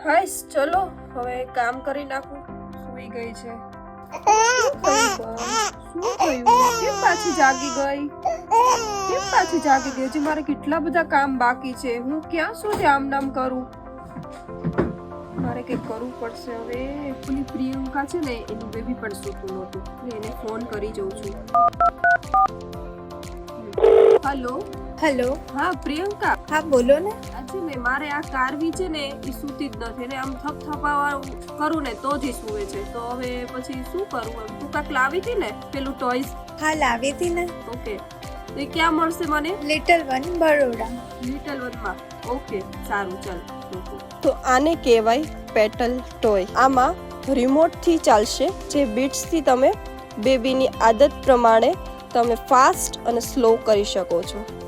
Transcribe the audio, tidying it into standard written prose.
હાઈસ ચલો હવે કામ કરી નાખું. સૂઈ ગઈ છે. શું થયું? કેમ પાછી જાગી ગઈ? હજી મારે કેટલા બધા કામ બાકી છે. હું ક્યાં સુધી આમ નામ કરું? મારે કંઈક કરવું પડશે હવે. પેલી પ્રિયંકા છે ને, એનું બેબી પણ સૂતું નહોતું. એને ફોન કરી જોઉં છું. હેલો. હા પ્રિયંકા. હા બોલો ને. આજે ને મારે આ કારવી છે ને એ સૂતી જ નથી. એને આમ થપથપાવા કરું ને તો જ સૂવે છે. તો હવે પછી શું કરું? તું કાંક લાવી હતી ને પેલું ટોયસ? હા લાવી હતી ને. ઓકે, તો એ ક્યાં મળશે મને? Little one Baroda. લિટલ વનમાં. ઓકે સારું, ચાલ. તો આને કહેવાય પેટલ ટોય. આમાં રિમોટ થી ચાલશે, જે બીટ્સ થી તમે બેબીની આદત પ્રમાણે તમે ફાસ્ટ અને સ્લો કરી શકો છો.